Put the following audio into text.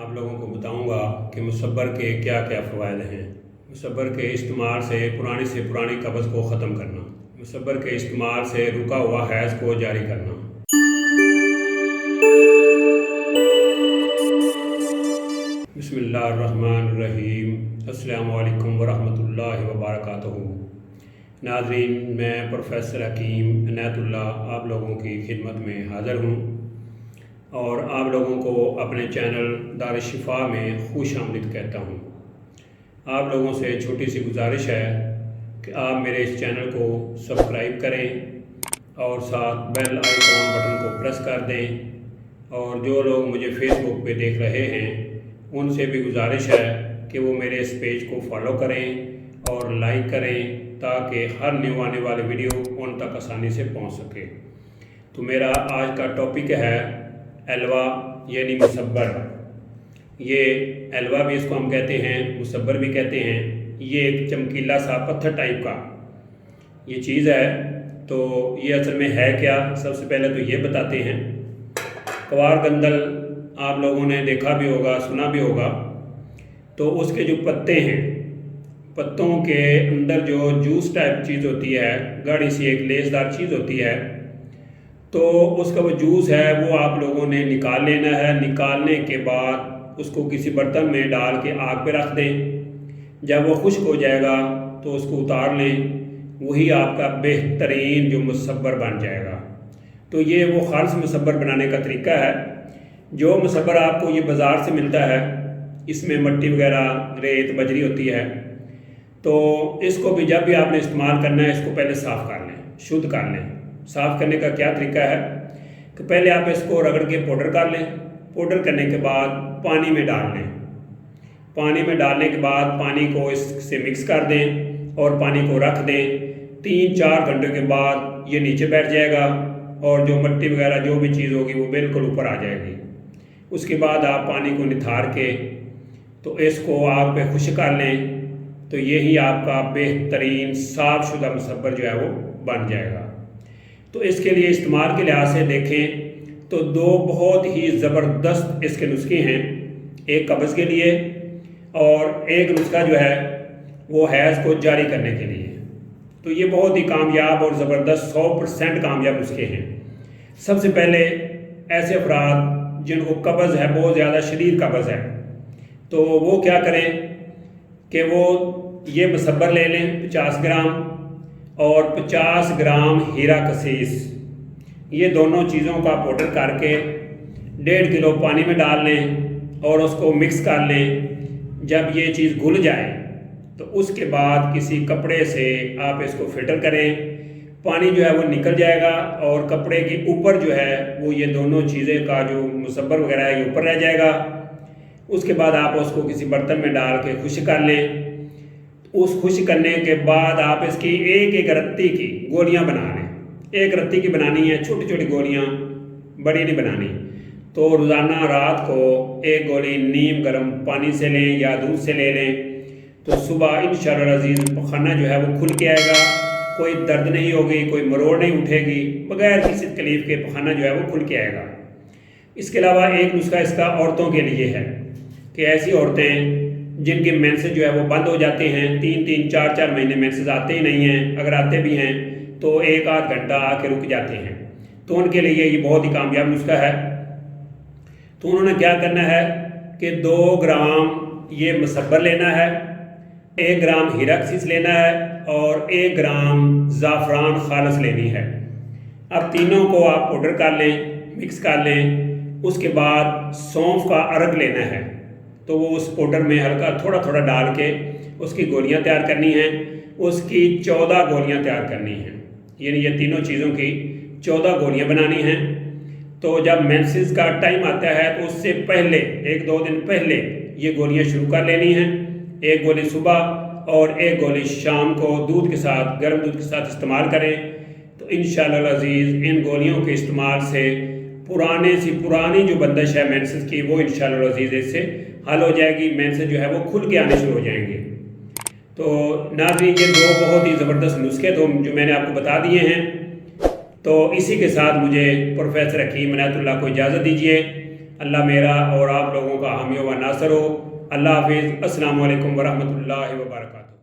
आप लोगों को बताऊंगा कि मुसब्बर के क्या क्या फ़वाइद हैं। मुसब्बर के इस्तेमाल से पुरानी कब्ज़ को ख़त्म करना, मुसब्बर के इस्तेमाल से रुका हुआ हैज़ को जारी करना। बिस्मिल्लाहिर्रहमानिर्रहीम। अस्सलामु अलैकुम वरहमतुल्लाहि वबरकातुहू। नाज़रीन, मैं प्रोफेसर हकीम इनायतुल्लाह आप लोगों की खिदमत में हाज़िर हूँ और आप लोगों को अपने चैनल दार शिफा में खुश आमदीद कहता हूँ। आप लोगों से छोटी सी गुजारिश है कि आप मेरे इस चैनल को सब्सक्राइब करें और साथ बेल आइकॉन बटन को प्रेस कर दें। और जो लोग मुझे फेसबुक पे देख रहे हैं उनसे भी गुजारिश है कि वो मेरे इस पेज को फॉलो करें और लाइक करें ताकि हर न्यू आने वाली वीडियो उन तक आसानी से पहुंच सके। तो मेरा आज का टॉपिक है हलवा यानी मुसब्बर। ये हलवा भी इसको हम कहते हैं, मुसब्बर भी कहते हैं। ये एक चमकीला सा पत्थर टाइप का ये चीज़ है। तो ये असल में है क्या, सबसे पहले तो ये बताते हैं। कवार गंदल आप लोगों ने देखा भी होगा, सुना भी होगा। तो उसके जो पत्ते हैं, पत्तों के अंदर जो जूस टाइप चीज़ होती है, गाढ़ी सी एक लेसदार चीज़ होती है, तो उसका वो जूस है वो आप लोगों ने निकाल लेना है। निकालने के बाद उसको किसी बर्तन में डाल के आग पे रख दें। जब वो खुश्क हो जाएगा तो उसको उतार लें। वही आपका बेहतरीन जो मुसब्बर बन जाएगा। तो ये वो खालिस मुसब्बर बनाने का तरीका है। जो मुसब्बर आपको ये बाज़ार से मिलता है, इसमें मिट्टी वगैरह रेत बजरी होती है। तो इसको भी जब भी आपने इस्तेमाल करना है, इसको पहले साफ़ कर लें, शुद्ध कर लें। साफ़ करने का क्या तरीका है कि पहले आप इसको रगड़ के पाउडर कर लें। पाउडर करने के बाद पानी में डाल लें। पानी में डालने के बाद पानी को इससे मिक्स कर दें और पानी को रख दें। 3-4 घंटे के बाद ये नीचे बैठ जाएगा और जो मिट्टी वगैरह जो भी चीज़ होगी वो बिल्कुल ऊपर आ जाएगी। उसके बाद आप पानी को निथार के तो इसको आग पे खुश्क कर लें। तो यही आपका बेहतरीन साफ़ शुदा मुसब्बर जो है वो बन जाएगा। तो इसके लिए इस्तेमाल के लिहाज से देखें तो दो बहुत ही ज़बरदस्त इसके नुस्खे हैं। एक कब्ज़ के लिए और एक नुस्खा जो है वो हैज़ को जारी करने के लिए। तो ये बहुत ही कामयाब और ज़बरदस्त 100% कामयाब नुस्खे हैं। सबसे पहले ऐसे अफराद जिनको कब्ज़ है, बहुत ज़्यादा शदीद कब्ज़ है, तो वो क्या करें कि वो ये मुसब्बर ले लें 50 ग्राम और 50 ग्राम हीरा कसीस। ये दोनों चीज़ों का पाउडर करके 1.5 किलो पानी में डाल लें और उसको मिक्स कर लें। जब ये चीज़ घुल जाए तो उसके बाद किसी कपड़े से आप इसको फिल्टर करें। पानी जो है वो निकल जाएगा और कपड़े के ऊपर जो है वो ये दोनों चीज़ें का जो मुसब्बर वगैरह है ये ऊपर रह जाएगा। उसके बाद आप उसको किसी बर्तन में डाल के खुश्क कर लें। उस खुश्क करने के बाद आप इसकी एक रत्ती की गोलियां बना लें। एक रत्ती की बनानी है, छोटी छोटी गोलियां, बड़ी नहीं बनानी। तो रोज़ाना रात को एक गोली नीम गर्म पानी से लें या दूध से ले लें। तो सुबह इंशाअल्लाह अज़ीज़ पखाना जो है वो खुल के आएगा। कोई दर्द नहीं होगी, कोई मरोड़ नहीं उठेगी, बगैर किसी तकलीफ़ के पखाना जो है वो खुल के आएगा। इसके अलावा एक नुस्खा इसका औरतों के लिए है कि ऐसी औरतें जिनके मेंसेस जो है वो बंद हो जाते हैं, 3-3, 4-4 महीने मेंसेस आते ही नहीं हैं, अगर आते भी हैं तो 1-8 घंटा आके रुक जाते हैं। तो उनके लिए ये बहुत ही कामयाब नुस्खा है। तो उन्होंने क्या करना है कि 2 ग्राम ये मुसब्बर लेना है, 1 ग्राम हीरा कसीस लेना है और 1 ग्राम ज़ाफ़रान खालिस लेनी है। अब तीनों को आप पाउडर कर लें, मिक्स कर लें। उसके बाद सौंफ का अर्क लेना है। तो वो उस पाउडर में हल्का थोड़ा थोड़ा डाल के उसकी गोलियां तैयार करनी हैं। उसकी 14 गोलियां तैयार करनी हैं, यानी ये तीनों चीज़ों की 14 गोलियां बनानी हैं। तो जब मेंसेस का टाइम आता है तो उससे पहले 1-2 दिन पहले ये गोलियां शुरू कर लेनी हैं। 1 गोली सुबह और 1 गोली शाम को दूध के साथ, गर्म दूध के साथ इस्तेमाल करें। तो इंशाअल्लाह अज़ीज़ इन गोलियों के इस्तेमाल से पुरानी जो बंदिश है मेंसेस की वो इंशाअल्लाह अज़ीज़ इससे हल हो जाएगी। मेंसेस जो है वो खुल के आने शुरू हो जाएंगे। तो नाज़रीन, ये 2 बहुत ही ज़बरदस्त नुस्खे तो जो मैंने आपको बता दिए हैं। तो इसी के साथ मुझे प्रोफेसर हकीम इनायतुल्लाह को इजाज़त दीजिए। اللہ میرا اور آپ لوگوں کا حامی و ناصر ہو۔ اللہ حافظ۔ السلام علیکم ورحمۃ اللہ وبرکاتہ۔